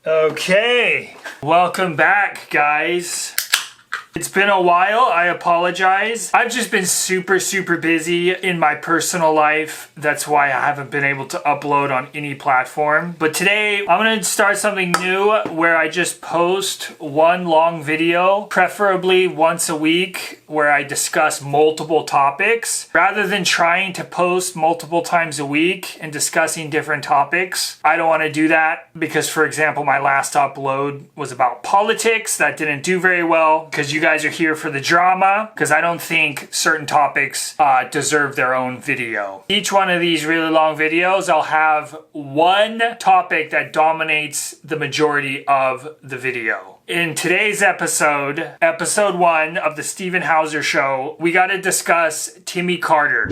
Okay, welcome back, guys. It's been a while, I apologize. I've just been super busy in my personal life. That's why I haven't been able to upload on any platform. But today, I'm gonna start something new where I just post one long video, preferably once a week, where I discuss multiple topics. Rather than trying to post multiple times a week and discussing different topics, I don't wanna do that because, for example, my last upload was about politics. That didn't do very well because you guys are here for the drama, because I don't think certain topics deserve their own video. Each one of these really long videos, I'll have one topic that dominates the majority of the video. In today's episode, episode 1 of the Steven Hauser Show, we got to discuss Timmy Karter.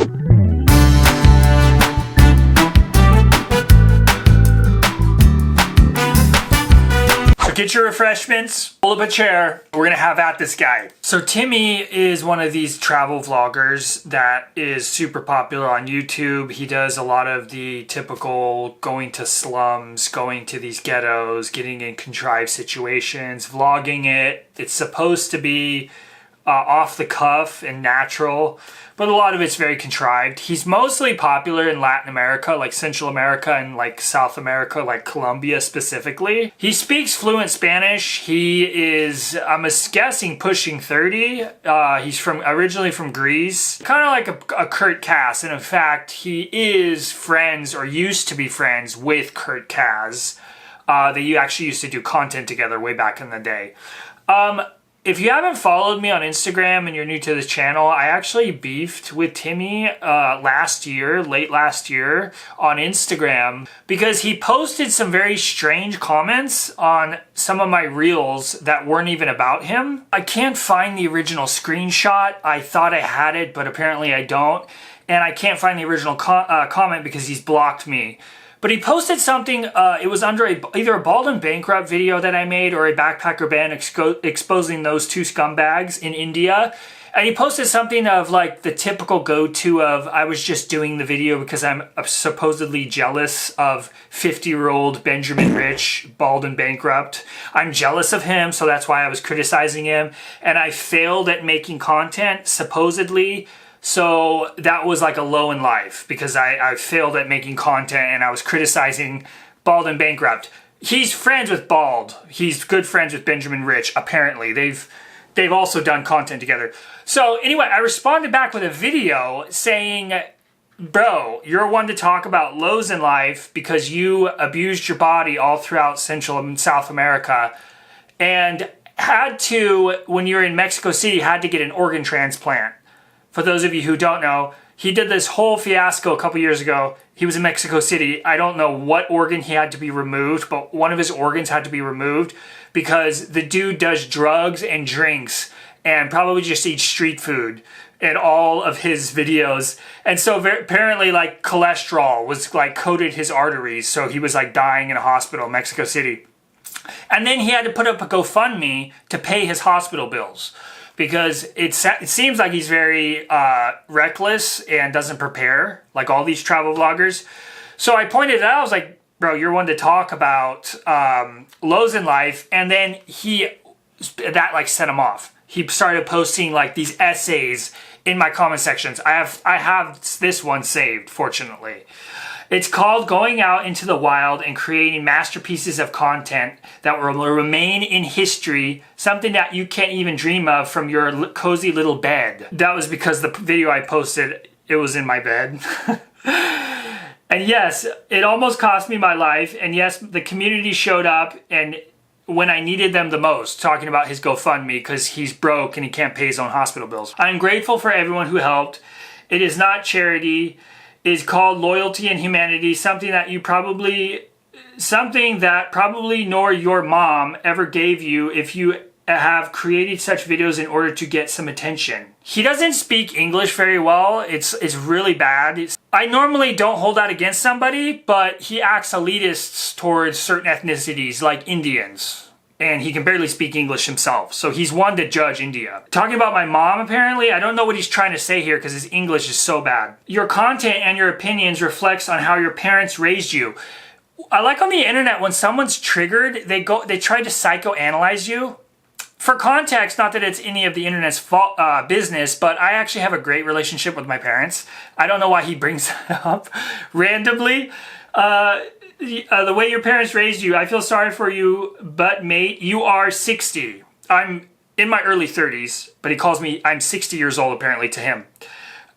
Get your refreshments, pull up a chair, we're gonna have at this guy. So Timmy is one of these travel vloggers that is super popular on YouTube. He does a lot of the typical going to slums, going to these ghettos, getting in contrived situations, vlogging it. It's supposed to be off the cuff and natural, but a lot of it's very contrived. He's mostly popular in Latin America, like Central America and like South America, like Colombia specifically. He speaks fluent Spanish. He is, I'm guessing, pushing 30. He's originally from Greece, kind of like a Kurt Cass. And in fact, he is friends, or used to be friends, with Kurt Cass. They actually used to do content together way back in the day. If you haven't followed me on Instagram and you're new to this channel, I actually beefed with Timmy late last year, on Instagram because he posted some very strange comments on some of my reels that weren't even about him. I can't find the original screenshot. I thought I had it, but apparently I don't. And I can't find the original comment because he's blocked me. But he posted something, it was under either a Bald and Bankrupt video that I made or a backpacker band exposing those two scumbags in India. And he posted something of like the typical go-to of, I was just doing the video because I'm supposedly jealous of 50-year-old Benjamin Rich, Bald and Bankrupt. I'm jealous of him, so that's why I was criticizing him. And I failed at making content, supposedly. So that was like a low in life because I failed at making content and I was criticizing Bald and Bankrupt. He's friends with Bald. He's good friends with Benjamin Rich, apparently. They've also done content together. So anyway, I responded back with a video saying, bro, you're one to talk about lows in life because you abused your body all throughout Central and South America and had to, when you were in Mexico City, had to get an organ transplant. For those of you who don't know, he did this whole fiasco a couple years ago. He was in Mexico City. I don't know what organ he had to be removed, but one of his organs had to be removed because the dude does drugs and drinks and probably just eats street food in all of his videos. And so apparently like cholesterol was like coated his arteries. So he was like dying in a hospital in Mexico City. And then he had to put up a GoFundMe to pay his hospital bills, because it seems like he's very reckless and doesn't prepare, like all these travel vloggers. So I pointed it out, I was like, bro, you're one to talk about lows in life, and then that like set him off. He started posting like these essays in my comment sections. I have this one saved, fortunately. It's called Going Out into the Wild and Creating Masterpieces of Content That Will Remain in History, something that you can't even dream of from your cozy little bed. That was because the video I posted, it was in my bed. And yes, it almost cost me my life. And yes, the community showed up and when I needed them the most, talking about his GoFundMe because he's broke and he can't pay his own hospital bills. I'm grateful for everyone who helped. It is not charity. Is called Loyalty and Humanity, something that probably nor your mom ever gave you if you have created such videos in order to get some attention. He doesn't speak English very well. It's really bad. I normally don't hold that against somebody, but he acts elitist towards certain ethnicities like Indians. And he can barely speak English himself. So he's one to judge India. Talking about my mom, apparently, I don't know what he's trying to say here because his English is so bad. Your content and your opinions reflects on how your parents raised you. I like on the internet when someone's triggered, they try to psychoanalyze you. For context, not that it's any of the internet's fault, business, but I actually have a great relationship with my parents. I don't know why he brings that up randomly. The way your parents raised you, I feel sorry for you, but mate, you are 60. I'm in my early 30s, but he calls me, I'm 60 years old apparently to him.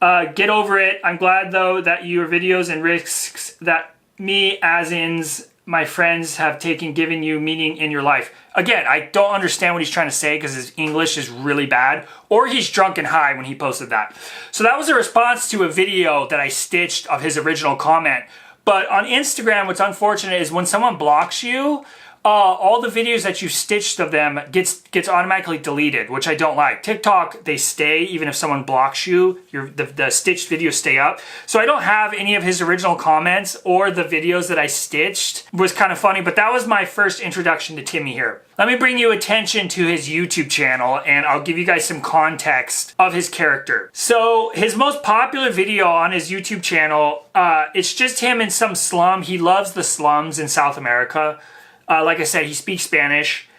Get over it. I'm glad though that your videos and risks that me, as ins, my friends have taken, given you meaning in your life. Again, I don't understand what he's trying to say because his English is really bad, or he's drunk and high when he posted that. So that was a response to a video that I stitched of his original comment. But on Instagram, what's unfortunate is when someone blocks you, all the videos that you stitched of them gets automatically deleted, which I don't like. TikTok, they stay even if someone blocks you. The stitched videos stay up. So I don't have any of his original comments or the videos that I stitched. It was kind of funny, but that was my first introduction to Timmy here. Let me bring you attention to his YouTube channel and I'll give you guys some context of his character. So his most popular video on his YouTube channel, it's just him in some slum. He loves the slums in South America. Like I said, he speaks Spanish.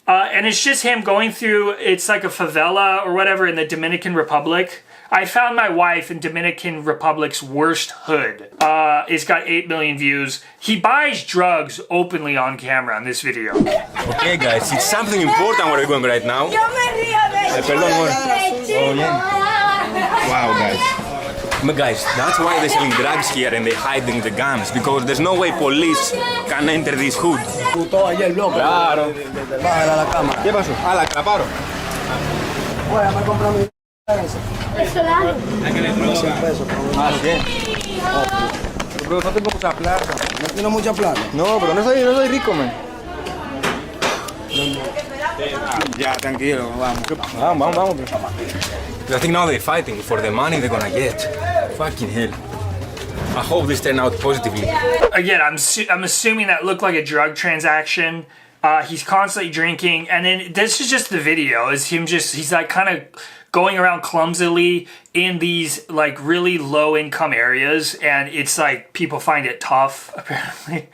And it's just him going through, it's like a favela or whatever in the Dominican Republic. I found my wife in Dominican Republic's worst hood. It's got 8 million views. He buys drugs openly on camera in this video. Okay guys, it's something important where we're going right now. Wow guys. But guys, that's why they're selling drugs here and they're hiding the guns, because there's no way police can enter this hood. Claro. Bájala la cámara. ¿Qué pasó? Ah, la atraparon. Bueno, me compré mi eso da. ¿Qué? Pero no tengo mucha plata. No tengo mucha plata. No, pero no soy rico, man. Ya, tranquilo, vamos. Vamos. I think now they're fighting for the money they're gonna get. Fucking hell. I hope this turn out positively. Again, I'm assuming that looked like a drug transaction. He's constantly drinking, and then this is just the video. Is him he's like kind of going around clumsily in these like really low income areas, and it's like people find it tough apparently.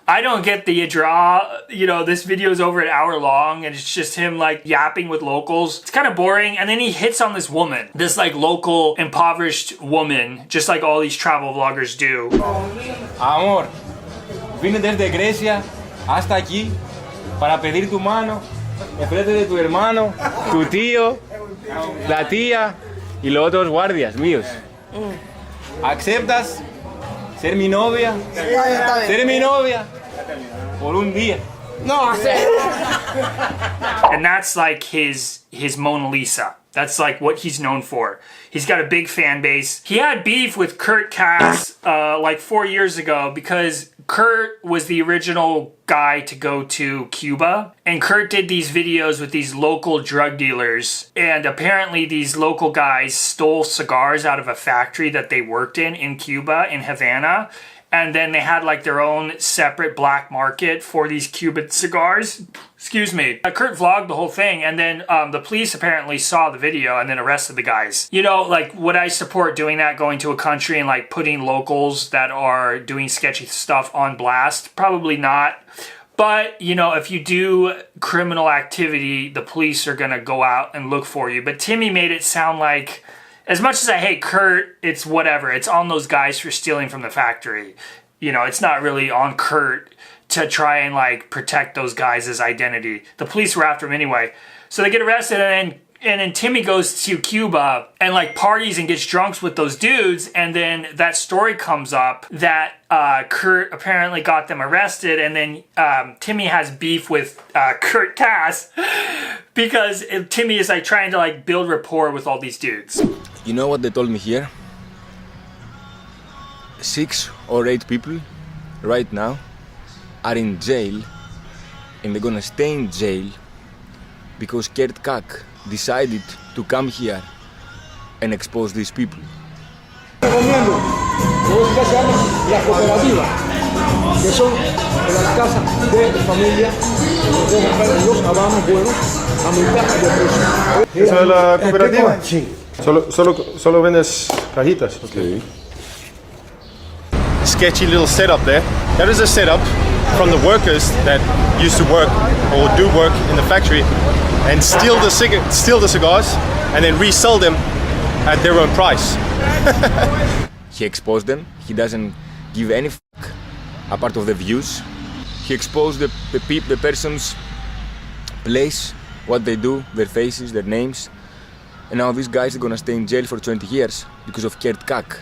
I don't get the draw. You know, this video is over an hour long and it's just him like yapping with locals. It's kind of boring. And then he hits on this woman, this like local impoverished woman, just like all these travel vloggers do. Amor, vine desde Grecia hasta aquí para pedir tu mano, enfrente de tu hermano, tu tío, la tía y los otros guardias míos. ¿Aceptas ser mi novia? Ser mi novia por un día. No, And that's like his Mona Lisa. That's like what he's known for. He's got a big fan base. He had beef with Kurt Cass like 4 years ago because Kurt was the original guy to go to Cuba. And Kurt did these videos with these local drug dealers. And apparently these local guys stole cigars out of a factory that they worked in Cuba, in Havana. And then they had like their own separate black market for these Cuban cigars. Excuse me. Kurt vlogged the whole thing, and then the police apparently saw the video and then arrested the guys. You know, like, would I support doing that, going to a country and like putting locals that are doing sketchy stuff on blast? Probably not. But, you know, if you do criminal activity, the police are gonna go out and look for you. But Timmy made it sound like, as much as I hate Kurt, it's whatever. It's on those guys for stealing from the factory. You know, it's not really on Kurt to try and like protect those guys' identity. The police were after him anyway. So they get arrested, and then Timmy goes to Cuba and like parties and gets drunk with those dudes, and then that story comes up that Kurt apparently got them arrested, and then Timmy has beef with Kurt Cass because Timmy is like trying to like build rapport with all these dudes. You know what they told me here? 6 or 8 people right now are in jail, and they're gonna stay in jail because Kurt Cass decided to come here and expose these people. Recomiendo que se llaman las cooperativas, que son las casas de familia, donde los habanos buenos a mitad de precio. ¿Esa es la cooperativa? Sí. Solo vendes cajitas. Okay. Sketchy little setup there. That is a setup. from the workers that used to work or do work in the factory and steal the cigars and then resell them at their own price. He exposed them. He doesn't give any fuck apart of the views. He exposed the person's place, what they do, their faces, their names. And now these guys are gonna stay in jail for 20 years because of Kert Kak.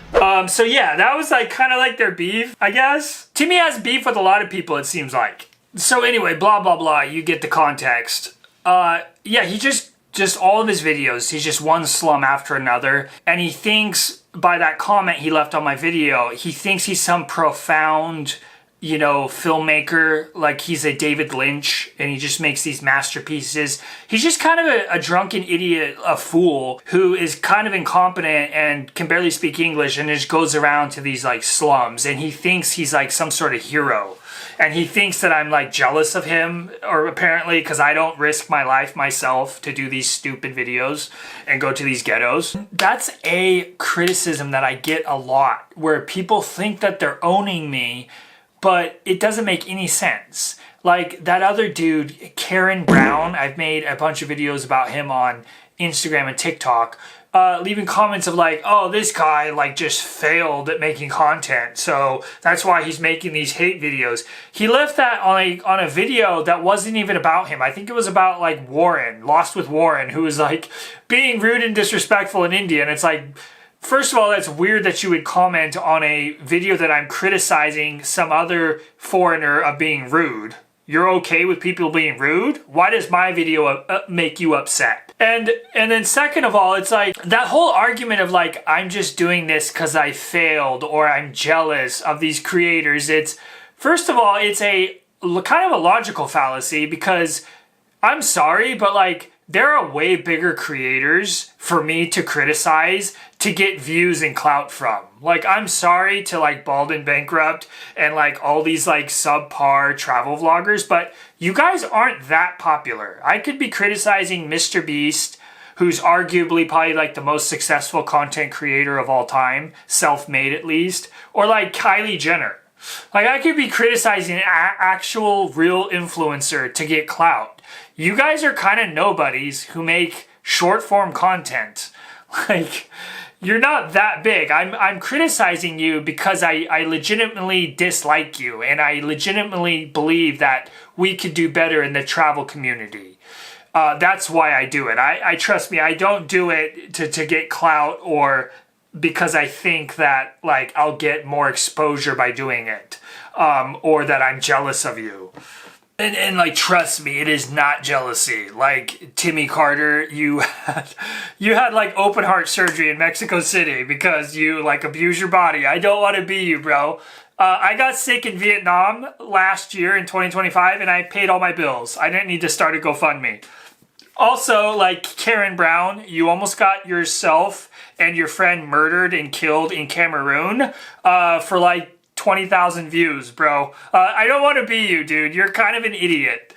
So yeah, that was like kind of like their beef, I guess. Timmy has beef with a lot of people, it seems like. So anyway, blah, blah, blah, you get the context. Yeah, he just all of his videos, he's just one slum after another. And he thinks, by that comment he left on my video, he thinks he's some profound, you know, filmmaker, like he's a David Lynch, and he just makes these masterpieces. He's just kind of a drunken idiot, a fool, who is kind of incompetent and can barely speak English and just goes around to these like slums, and he thinks he's like some sort of hero. And he thinks that I'm like jealous of him, or apparently because I don't risk my life myself to do these stupid videos and go to these ghettos. That's a criticism that I get a lot, where people think that they're owning me, but it doesn't make any sense. Like that other dude, Karen Brown, I've made a bunch of videos about him on Instagram and TikTok, leaving comments of like, oh, this guy like just failed at making content, so that's why he's making these hate videos. He left that on a video that wasn't even about him. I think it was about like Warren, Lost with Warren, who was like being rude and disrespectful in India. And it's like, first of all, that's weird that you would comment on a video that I'm criticizing some other foreigner of being rude. You're okay with people being rude? Why does my video make you upset? And then second of all, it's like that whole argument of like, I'm just doing this because I failed or I'm jealous of these creators. It's, first of all, it's a kind of a logical fallacy, because I'm sorry, but like, there are way bigger creators for me to criticize to get views and clout from. Like, I'm sorry to like Baldwin Bankrupt and like all these like subpar travel vloggers, but you guys aren't that popular. I could be criticizing Mr. Beast, who's arguably probably like the most successful content creator of all time, self-made at least, or like Kylie Jenner. Like, I could be criticizing an actual real influencer to get clout. You guys are kind of nobodies who make short form content. Like, you're not that big. I'm criticizing you because I legitimately dislike you, and I legitimately believe that we could do better in the travel community. That's why I do it. I trust me, I don't do it to get clout or because I think that like I'll get more exposure by doing it, or that I'm jealous of you. And like, trust me, it is not jealousy. Like, Timmy Karter, you had like open heart surgery in Mexico City because you like abuse your body. I don't want to be you, bro. I got sick in Vietnam last year in 2025 and I paid all my bills. I didn't need to start a GoFundMe. Also, like Karen Brown, you almost got yourself and your friend murdered and killed in Cameroon for like 20,000 views, bro. I don't want to be you, dude. You're kind of an idiot.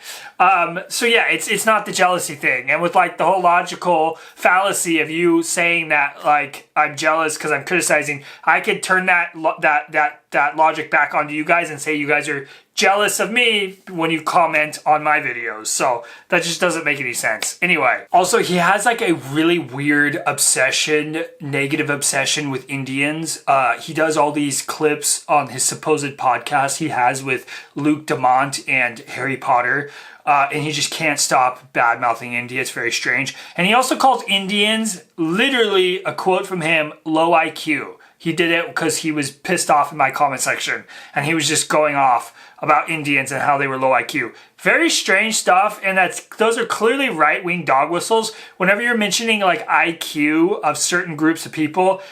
So yeah, it's not the jealousy thing. And with like the whole logical fallacy of you saying that like I'm jealous because I'm criticizing, I could turn that logic back onto you guys and say you guys are jealous of me when you comment on my videos. So that just doesn't make any sense. Anyway, also he has like a really weird obsession, negative obsession with Indians. He does all these clips on his supposed podcast he has with Luke Dumont and Harry Potter. And he just can't stop bad-mouthing India. It's very strange. And he also calls Indians, literally a quote from him, low IQ. He did it because he was pissed off in my comment section. And he was just going off about Indians and how they were low IQ. Very strange stuff, and those are clearly right-wing dog whistles. Whenever you're mentioning like IQ of certain groups of people,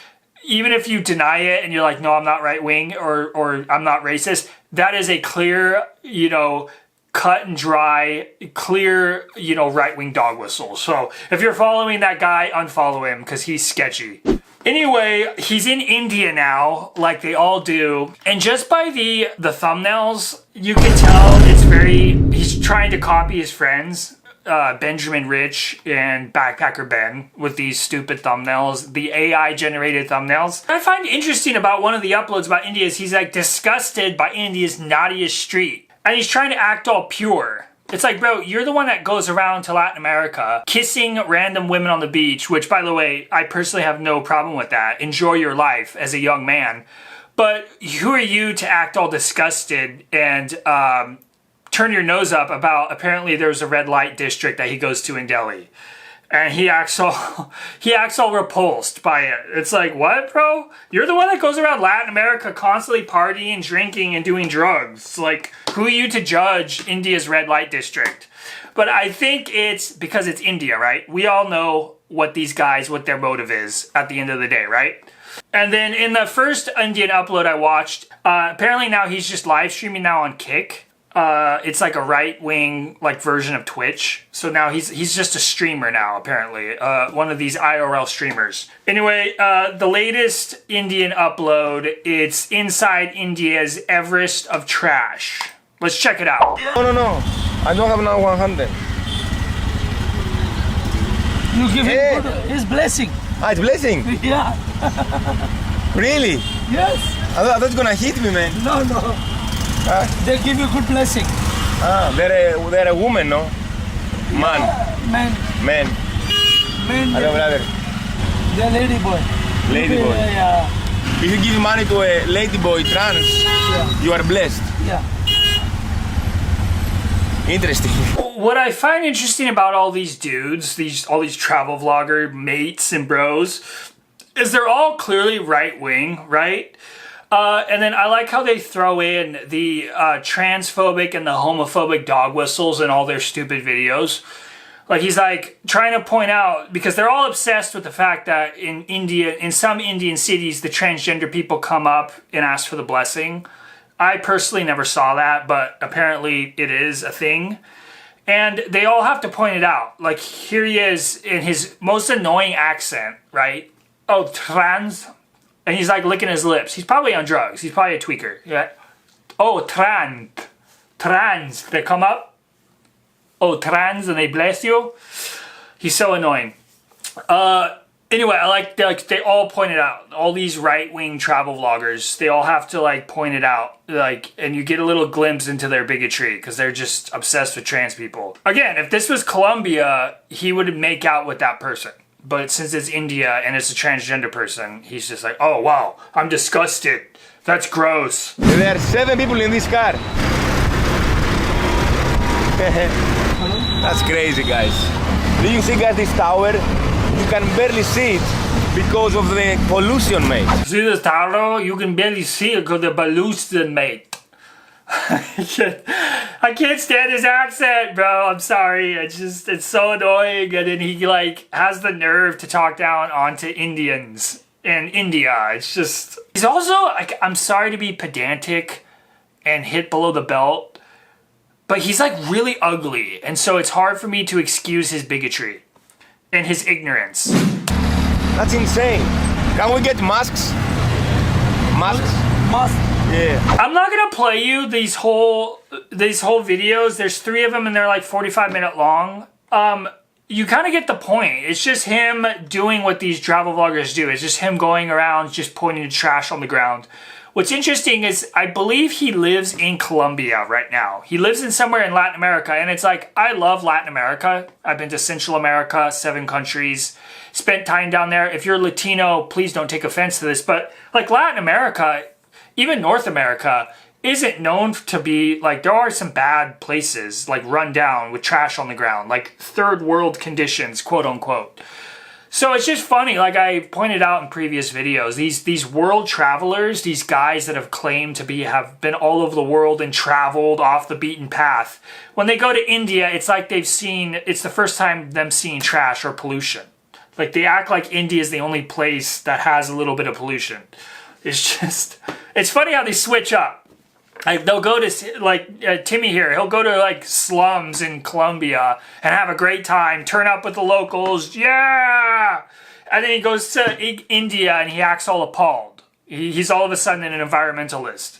even if you deny it and you're like, no, I'm not right-wing or I'm not racist, that is a clear, cut and dry, clear, right-wing dog whistle. So if you're following that guy, unfollow him because he's sketchy. Anyway, he's in India now, like they all do. And just by the thumbnails, you can tell he's trying to copy his friends, Benjamin Rich and Backpacker Ben, with these stupid thumbnails, the AI generated thumbnails. What I find interesting about one of the uploads about India is he's like disgusted by India's naughtiest street. And he's trying to act all pure. It's like, bro, you're the one that goes around to Latin America kissing random women on the beach, which, by the way, I personally have no problem with that. Enjoy your life as a young man. But who are you to act all disgusted and turn your nose up about apparently there's a red light district that he goes to in Delhi? And he acts all repulsed by it. It's like, what, bro? You're the one that goes around Latin America constantly partying, drinking, and doing drugs. Like, who are you to judge India's red light district? But I think it's because it's India, right? We all know what these guys, what their motive is at the end of the day, right? And then in the first Indian upload I watched, apparently now he's just live streaming now on Kick. It's like a right-wing like version of Twitch. So now he's just a streamer now, apparently. One of these IRL streamers. Anyway, the latest Indian upload, it's inside India's Everest of trash. Let's check it out. No. I don't have now 100. You give him his blessing. Ah, it's blessing? Yeah. Really? Yes. I thought that's gonna hit me, man. No. They give you good blessing. Ah, they're a woman, no? Man. Man. Hello, brother. They're lady boy. Lady boy. Yeah. If you give money to a lady boy trans, you are blessed. Yeah. Interesting. What I find interesting about all these dudes, all these travel vlogger mates and bros, is they're all clearly right-wing, right? And then I like how they throw in the transphobic and the homophobic dog whistles in all their stupid videos. Like, he's like trying to point out, because they're all obsessed with the fact that in India, in some Indian cities, the transgender people come up and ask for the blessing. I personally never saw that, but apparently it is a thing. And they all have to point it out. Like, here he is in his most annoying accent, right? Oh, trans. And he's like licking his lips. He's probably on drugs. He's probably a tweaker. Yeah. Oh, trans. They come up. Oh, trans, and they bless you. He's so annoying. Anyway, I like they all point it out. All these right-wing travel vloggers, they all have to like point it out. Like, and you get a little glimpse into their bigotry because they're just obsessed with trans people. Again, if this was Colombia, he would make out with that person. But since it's India and it's a transgender person, he's just like, oh wow, I'm disgusted. That's gross. There are 7 people in this car. That's crazy, guys. Do you see, guys, this tower? You can barely see it because of the pollution, mate. See this tower? You can barely see it because of the pollution, mate. I can't stand his accent, bro. I'm sorry. It's so annoying. And then he like has the nerve to talk down onto Indians in India. It's just, he's also like, I'm sorry to be pedantic and hit below the belt, but he's like really ugly. And so it's hard for me to excuse his bigotry and his ignorance. That's insane. Can we get masks? Must. Yeah. I'm not gonna play you these whole videos. There's 3 of them and they're like 45-minute long. You kind of get the point. It's just him doing what these travel vloggers do. It's just him going around just pointing trash on the ground. What's interesting is I believe he lives in Colombia right now. He lives in somewhere in Latin America, and it's like, I love Latin America. I've been to Central America, 7 countries, spent time down there. If you're Latino, please don't take offense to this, but like Latin America, even North America, isn't known to be, like, there are some bad places, like run down with trash on the ground, like third world conditions, quote unquote. So it's just funny, like I pointed out in previous videos, these world travelers, these guys that have claimed to have been all over the world and traveled off the beaten path, when they go to India, it's like it's the first time them seeing trash or pollution. Like, they act like India is the only place that has a little bit of pollution. It's funny how they switch up. Like, they'll go to, like, Timmy here, he'll go to, like, slums in Colombia and have a great time, turn up with the locals, yeah! And then he goes to India and he acts all appalled. He's all of a sudden an environmentalist.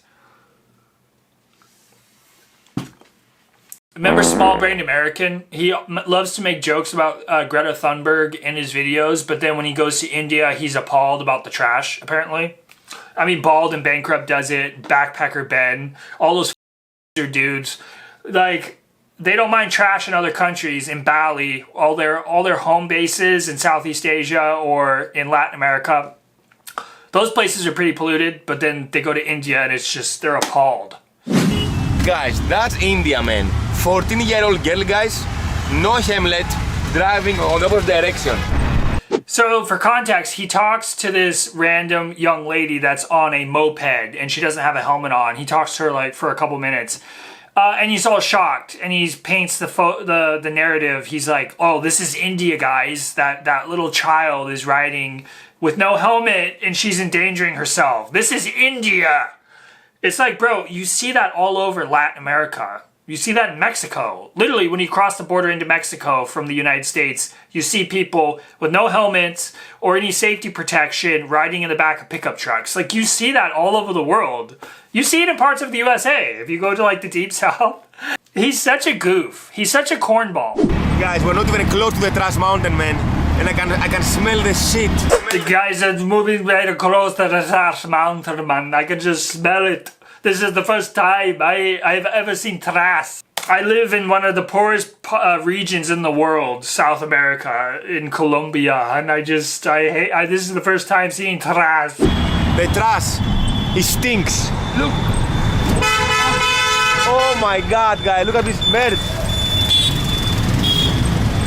Remember Small Brained American? He loves to make jokes about Greta Thunberg in his videos, but then when he goes to India, he's appalled about the trash, apparently. I mean, Bald and Bankrupt does it, Backpacker Ben, all those dudes. Like, they don't mind trash in other countries. In Bali, all their home bases in Southeast Asia or in Latin America, those places are pretty polluted, but then they go to India and it's just, they're appalled. Guys, that's India, man. 14-year-old girl, guys, no helmet, driving on the opposite direction. So for context, he talks to this random young lady that's on a moped and she doesn't have a helmet on. He talks to her like for a couple minutes. And he's all shocked, and he paints the narrative. He's like, "Oh, this is India, guys. That little child is riding with no helmet, and she's endangering herself. This is India." It's like, bro, you see that all over Latin America. You see that in Mexico. Literally, when you cross the border into Mexico from the United States, you see people with no helmets or any safety protection riding in the back of pickup trucks. Like, you see that all over the world. You see it in parts of the USA. If you go to, like, the Deep South. He's such a goof. He's such a cornball. Guys, we're not even close to the trash mountain, man. And I can smell the shit. The guys are moving very close to the trash mountain, man. I can just smell it. This is the first time I've ever seen trash. I live in one of the poorest regions in the world, South America, in Colombia, and this is the first time seeing trash. The trash, it stinks. Look. Oh my God, guys, look at this bird.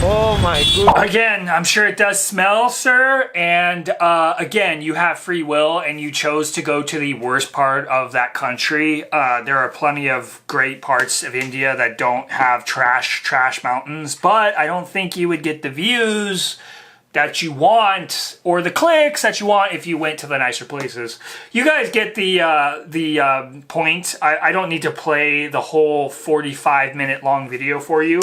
Oh my goodness. Again, I'm sure it does smell, sir. And again, you have free will and you chose to go to the worst part of that country. There are plenty of great parts of India that don't have trash mountains. But I don't think you would get the views that you want or the clicks that you want if you went to the nicer places. You guys get the point. I don't need to play the whole 45-minute long video for you.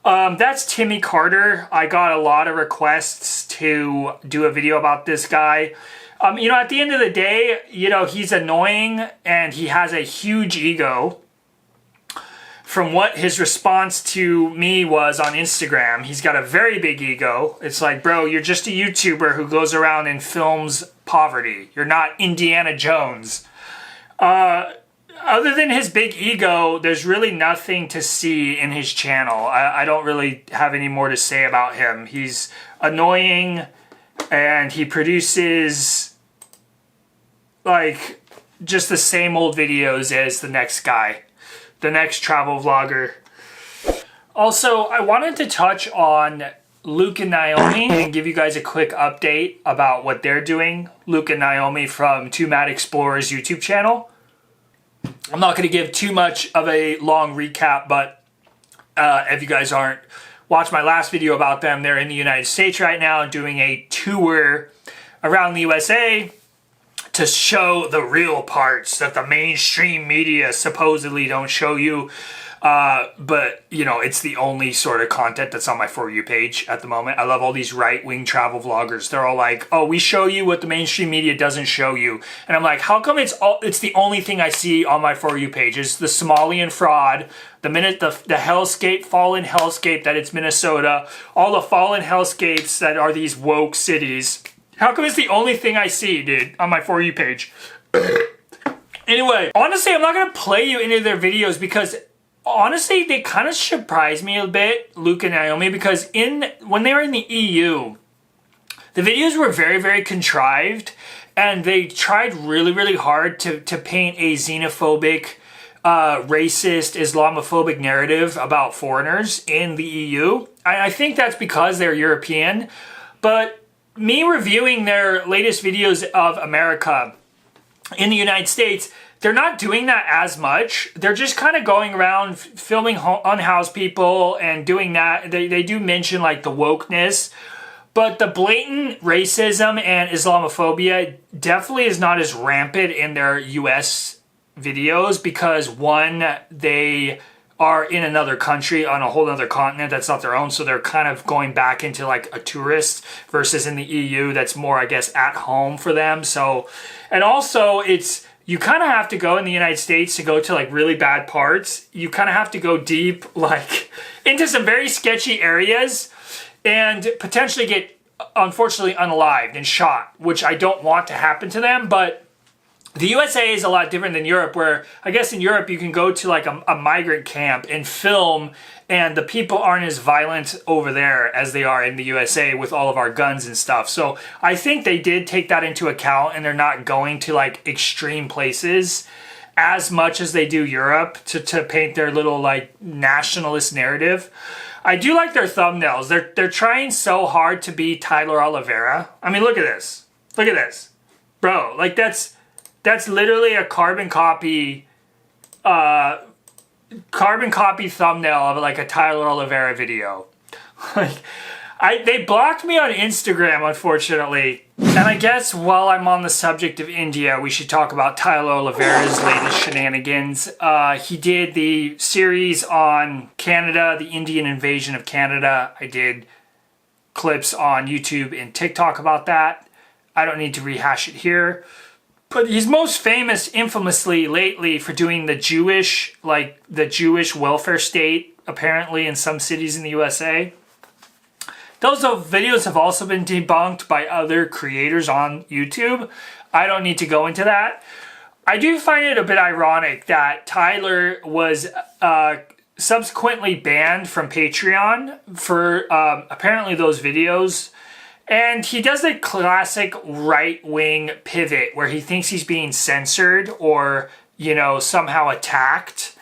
That's Timmy Karter. I got a lot of requests to do a video about this guy. You know, at the end of the day, you know, he's annoying and he has a huge ego. From what his response to me was on Instagram, he's got a very big ego. It's like, bro, you're just a YouTuber who goes around and films poverty. You're not Indiana Jones. Other than his big ego, there's really nothing to see in his channel. I don't really have any more to say about him. He's annoying and he produces like just the same old videos as the next guy, the next travel vlogger. Also, I wanted to touch on Luke and Naomi and give you guys a quick update about what they're doing. Luke and Naomi from Two Mad Explorers YouTube channel. I'm not going to give too much of a long recap, but if you guys aren't watched my last video about them, they're in the United States right now doing a tour around the USA to show the real parts that the mainstream media supposedly don't show you. But, you know, it's the only sort of content that's on my For You page at the moment. I love all these right-wing travel vloggers. They're all like, oh, we show you what the mainstream media doesn't show you. And I'm like, how come it's the only thing I see on my For You page is the Somalian fraud, the hellscape, fallen hellscape that it's Minnesota, all the fallen hellscapes that are these woke cities. How come it's the only thing I see, dude, on my For You page? Anyway, honestly, I'm not going to play you any of their videos because honestly, they kind of surprised me a bit, Luke and Naomi, because when they were in the EU, the videos were very, very contrived, and they tried really, really hard to paint a xenophobic, racist, Islamophobic narrative about foreigners in the EU. I think that's because they're European, but me reviewing their latest videos of America in the United States, they're not doing that as much. They're just kind of going around filming unhoused people and doing that. They do mention like the wokeness, but the blatant racism and Islamophobia definitely is not as rampant in their US videos because one, they are in another country on a whole other continent that's not their own, so they're kind of going back into like a tourist versus in the EU that's more, I guess, at home for them. So, and also you kind of have to go in the United States to go to like really bad parts. You kind of have to go deep like into some very sketchy areas and potentially get unfortunately unalived and shot, which I don't want to happen to them, but The USA is a lot different than Europe, where I guess in Europe you can go to like a migrant camp and film, and the people aren't as violent over there as they are in the USA with all of our guns and stuff. So I think they did take that into account, and they're not going to like extreme places as much as they do Europe to paint their little like nationalist narrative. I do like their thumbnails. They're trying so hard to be Tyler Oliveira. I mean, look at this. Look at this. Bro, like that's literally a carbon copy thumbnail of like a Tyler Oliveira video. Like, they blocked me on Instagram, unfortunately. And I guess while I'm on the subject of India, we should talk about Tyler Oliveira's latest shenanigans. He did the series on Canada, the Indian invasion of Canada. I did clips on YouTube and TikTok about that. I don't need to rehash it here. But he's most famous infamously lately for doing the Jewish welfare state, apparently in some cities in the USA. Those videos have also been debunked by other creators on YouTube. I don't need to go into that. I do find it a bit ironic that Tyler was subsequently banned from Patreon for apparently those videos. And he does the classic right-wing pivot where he thinks he's being censored or, you know, somehow attacked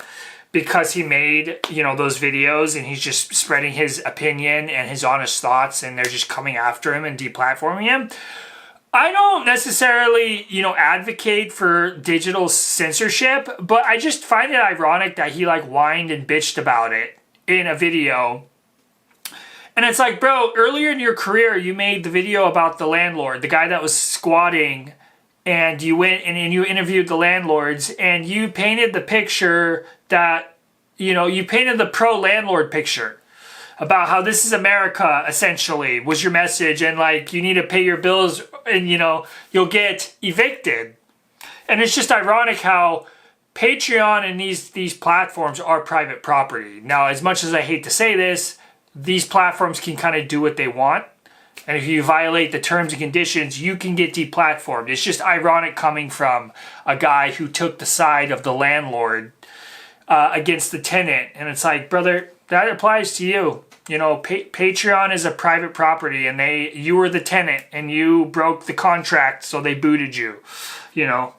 because he made, you know, those videos, and he's just spreading his opinion and his honest thoughts, and they're just coming after him and deplatforming him. I don't necessarily, you know, advocate for digital censorship, but I just find it ironic that he like whined and bitched about it in a video. And it's like, bro, earlier in your career, you made the video about the landlord, the guy that was squatting, and you went and you interviewed the landlords, and you painted the picture that, you know, you painted the pro-landlord picture about how this is America, essentially, was your message, and like, you need to pay your bills and, you know, you'll get evicted. And it's just ironic how Patreon and these platforms are private property. Now, as much as I hate to say this, these platforms can kind of do what they want. And if you violate the terms and conditions, you can get deplatformed. It's just ironic coming from a guy who took the side of the landlord against the tenant. And it's like, brother, that applies to you. You know, Patreon is a private property, and you were the tenant, and you broke the contract, so they booted you. You know,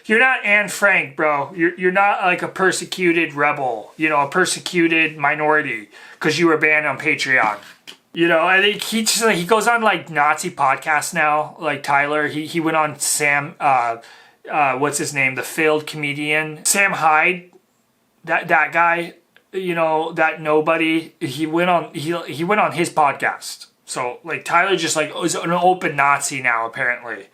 you're not Anne Frank, bro. You're not like a persecuted rebel, you know, a persecuted minority because you were banned on Patreon. You know, I think he goes on like Nazi podcasts now, like Tyler. He went on Sam, what's his name? The failed comedian, Sam Hyde, that guy, you know, that nobody. He went on his podcast. So like Tyler just like is an open Nazi now, apparently.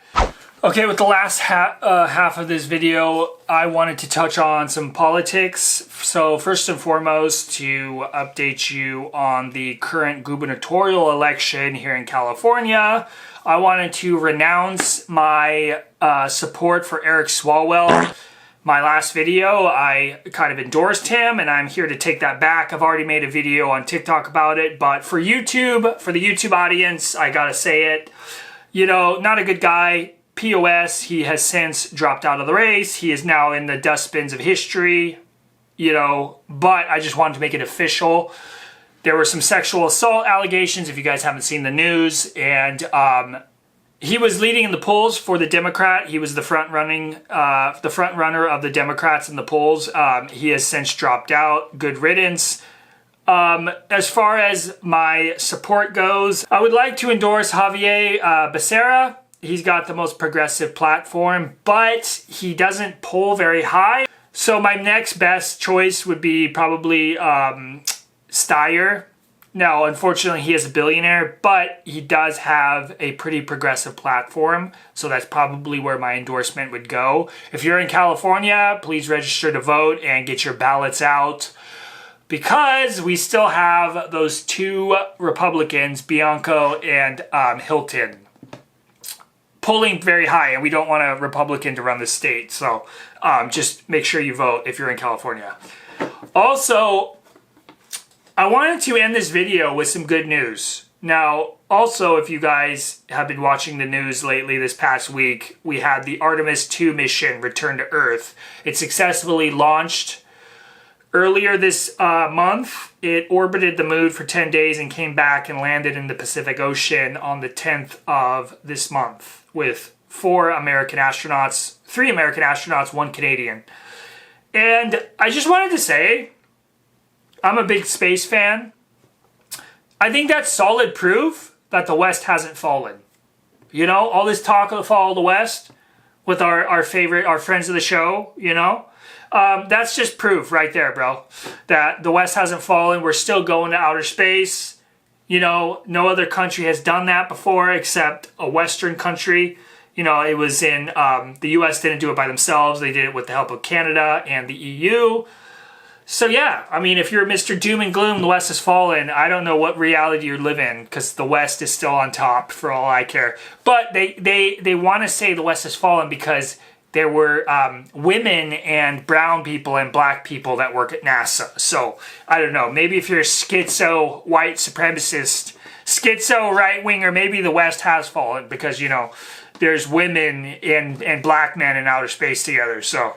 Okay, with the last half of this video, I wanted to touch on some politics. So first and foremost, to update you on the current gubernatorial election here in California, I wanted to renounce my support for Eric Swalwell. My last video, I kind of endorsed him, and I'm here to take that back. I've already made a video on TikTok about it, but for YouTube, for the YouTube audience, I gotta say it. You know, not a good guy. POS, he has since dropped out of the race. He is now in the dustbins of history, you know, but I just wanted to make it official. There were some sexual assault allegations, if you guys haven't seen the news, and he was leading in the polls for the Democrat. He was the front runner of the Democrats in the polls. He has since dropped out. Good riddance. As far as my support goes, I would like to endorse Javier Becerra. He's got the most progressive platform, but he doesn't poll very high. So my next best choice would be probably Steyer. Now, unfortunately, he is a billionaire, but he does have a pretty progressive platform. So that's probably where my endorsement would go. If you're in California, please register to vote and get your ballots out, because we still have those two Republicans, Bianco and Hilton, polling very high, and we don't want a Republican to run the state. So just make sure you vote if you're in California. Also, I wanted to end this video with some good news. Now, also, if you guys have been watching the news lately this past week, we had the Artemis 2 mission return to Earth. It successfully launched earlier this month. It orbited the moon for 10 days and came back and landed in the Pacific Ocean on the 10th of this month with 3 American astronauts, 1 Canadian. And I just wanted to say, I'm a big space fan. I think that's solid proof that the West hasn't fallen. You know, all this talk of the fall of the West with our friends of the show, you know, that's just proof right there, bro, that the West hasn't fallen. We're still going to outer space. You know, no other country has done that before except a Western country. You know, it was in, the US didn't do it by themselves. They did it with the help of Canada and the EU. So yeah, I mean, if you're Mr. Doom and Gloom, the West has fallen, I don't know what reality you live in, because the West is still on top for all I care. But they want to say the West has fallen because there were women and brown people and black people that work at NASA. So, I don't know, maybe if you're a schizo white supremacist, schizo right-winger, maybe the West has fallen because, you know, there's women and black men in outer space together, so...